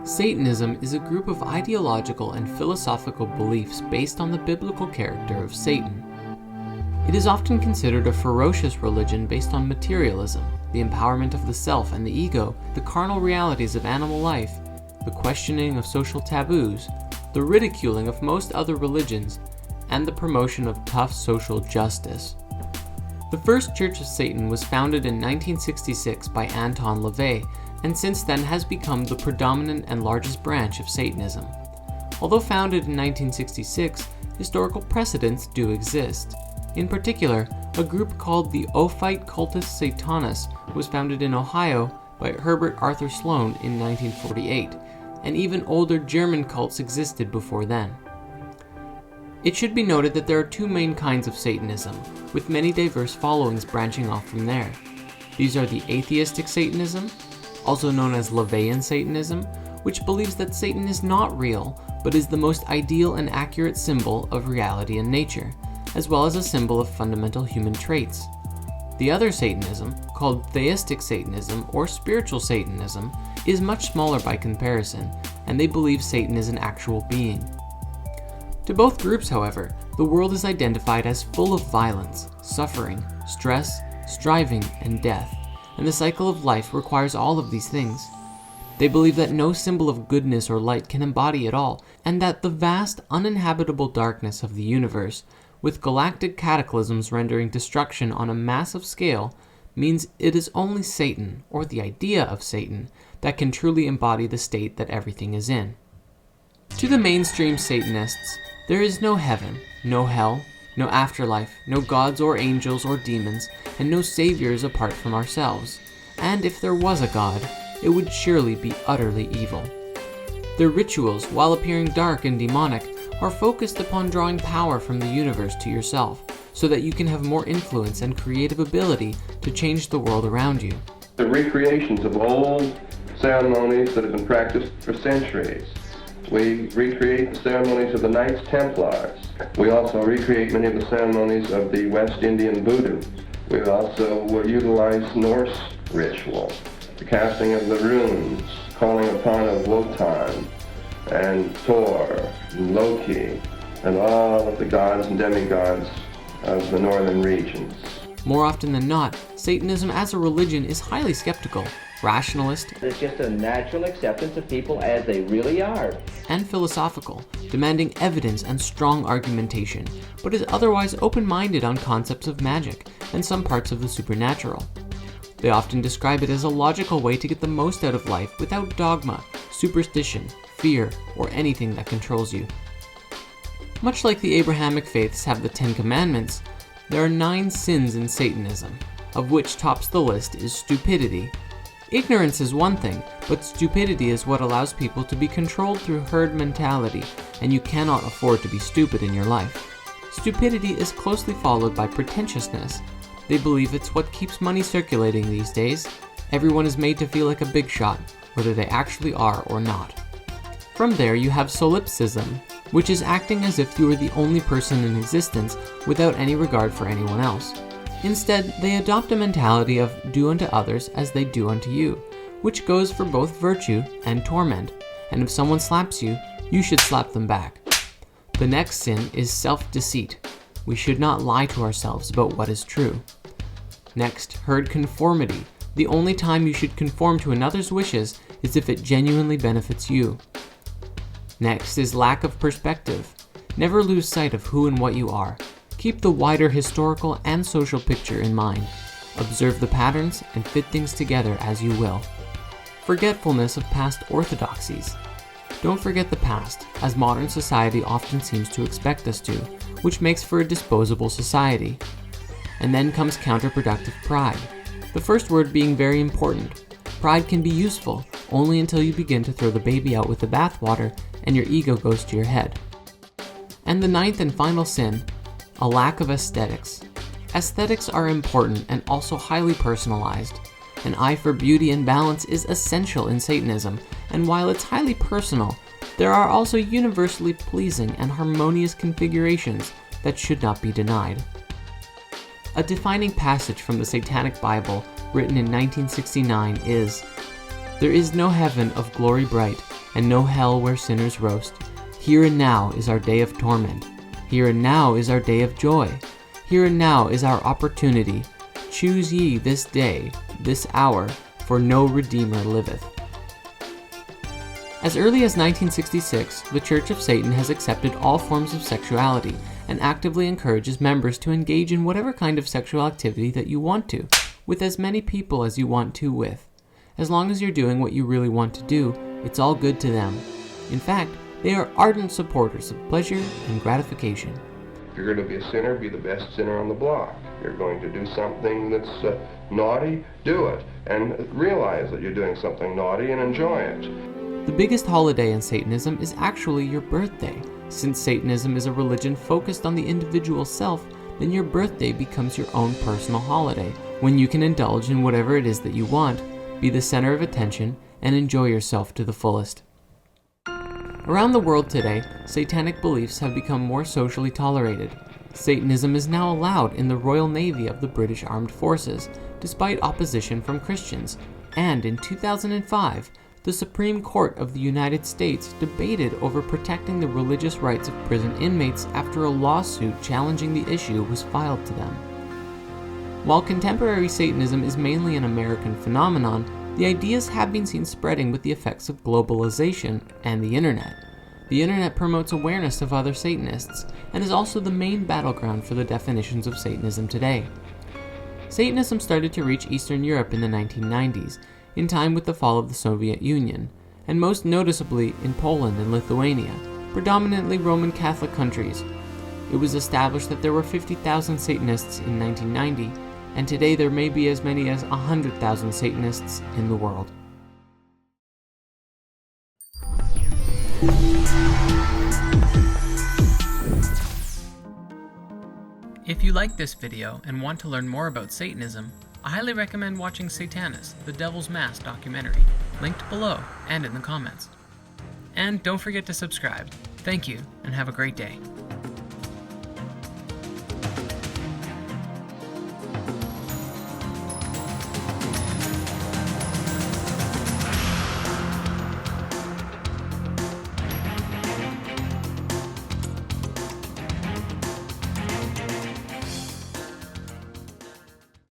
Satanism is a group of ideological and philosophical beliefs based on the biblical character of Satan. It is often considered a ferocious religion based on materialism, the empowerment of the self and the ego, the carnal realities of animal life, the questioning of social taboos, the ridiculing of most other religions, and the promotion of tough social justice. The first Church of Satan was founded in 1966 by Anton LaVey, and since then has become the predominant and largest branch of Satanism. Although founded in 1966, historical precedents do exist. In particular, a group called the Ophite Cultus Satanis was founded in Ohio by Herbert Arthur Sloan in 1948, and even older German cults existed before then. It should be noted that there are two main kinds of Satanism, with many diverse followings branching off from there. These are the Atheistic Satanism, also known as LaVeyan Satanism, which believes that Satan is not real, but is the most ideal and accurate symbol of reality and nature, as well as a symbol of fundamental human traits. The other Satanism, called Theistic Satanism or Spiritual Satanism, is much smaller by comparison, and they believe Satan is an actual being. To both groups, however, the world is identified as full of violence, suffering, stress, striving, and death, and the cycle of life requires all of these things. They believe that no symbol of goodness or light can embody it all, and that the vast, uninhabitable darkness of the universe, with galactic cataclysms rendering destruction on a massive scale, means it is only Satan, or the idea of Satan, that can truly embody the state that everything is in. To the mainstream Satanists, there is no heaven, no hell, no afterlife, no gods or angels or demons, and no saviors apart from ourselves. And if there was a god, it would surely be utterly evil. Their rituals, while appearing dark and demonic, are focused upon drawing power from the universe to yourself, so that you can have more influence and creative ability to change the world around you. The recreations of old ceremonies that have been practiced for centuries. We recreate the ceremonies of the Knights Templars. We also recreate many of the ceremonies of the West Indian voodoo. We also utilize Norse ritual, the casting of the runes, calling upon of Wotan and Thor and Loki and all of the gods and demigods of the northern regions. More often than not, Satanism as a religion is highly skeptical, rationalist, it's just a natural acceptance of people as they really are, and philosophical, demanding evidence and strong argumentation, but is otherwise open-minded on concepts of magic and some parts of the supernatural. They often describe it as a logical way to get the most out of life without dogma, superstition, fear, or anything that controls you. Much like the Abrahamic faiths have the 10 Commandments, there are 9 sins in Satanism, of which tops the list is stupidity. Ignorance is one thing, but stupidity is what allows people to be controlled through herd mentality, and you cannot afford to be stupid in your life. Stupidity is closely followed by pretentiousness. They believe it's what keeps money circulating these days. Everyone is made to feel like a big shot, whether they actually are or not. From there you have Solipsism, which is acting as if you are the only person in existence without any regard for anyone else. Instead, they adopt a mentality of do unto others as they do unto you, which goes for both virtue and torment, and if someone slaps you, you should slap them back. The next sin is self-deceit. We should not lie to ourselves about what is true. Next, herd conformity. The only time you should conform to another's wishes is if it genuinely benefits you. Next is lack of perspective. Never lose sight of who and what you are. Keep the wider historical and social picture in mind. Observe the patterns and fit things together as you will. Forgetfulness of past orthodoxies. Don't forget the past, as modern society often seems to expect us to, which makes for a disposable society. And then comes counterproductive pride. The first word being very important. Pride can be useful only until you begin to throw the baby out with the bathwater and your ego goes to your head. And the 9th and final sin, a lack of aesthetics. Aesthetics are important and also highly personalized. An eye for beauty and balance is essential in Satanism, and while it's highly personal, there are also universally pleasing and harmonious configurations that should not be denied. A defining passage from the Satanic Bible, written in 1969, is, "There is no heaven of glory bright, and no hell where sinners roast. Here and now is our day of torment. Here and now is our day of joy. Here and now is our opportunity. Choose ye this day, this hour, for no Redeemer liveth. As early as 1966, the Church of Satan has accepted all forms of sexuality and actively encourages members to engage in whatever kind of sexual activity that you want to, with as many people as you want to with. As long as you're doing what you really want to do, it's all good to them. In fact, they are ardent supporters of pleasure and gratification. If you're going to be a sinner, be the best sinner on the block. You're going to do something that's naughty, do it. And realize that you're doing something naughty and enjoy it. The biggest holiday in Satanism is actually your birthday. Since Satanism is a religion focused on the individual self, then your birthday becomes your own personal holiday, when you can indulge in whatever it is that you want, be the center of attention, and enjoy yourself to the fullest. Around the world today, satanic beliefs have become more socially tolerated. Satanism is now allowed in the Royal Navy of the British Armed Forces, despite opposition from Christians, and in 2005, the Supreme Court of the United States debated over protecting the religious rights of prison inmates after a lawsuit challenging the issue was filed to them. While contemporary Satanism is mainly an American phenomenon, the ideas have been seen spreading with the effects of globalization and the internet. The internet promotes awareness of other Satanists and is also the main battleground for the definitions of Satanism today. Satanism started to reach Eastern Europe in the 1990s, in time with the fall of the Soviet Union, and most noticeably in Poland and Lithuania, predominantly Roman Catholic countries. It was established that there were 50,000 Satanists in 1990, and today there may be as many as 100,000 Satanists in the world. If you like this video and want to learn more about Satanism, I highly recommend watching Satanist, the Devil's Mask documentary, linked below and in the comments. And don't forget to subscribe. Thank you, and have a great day.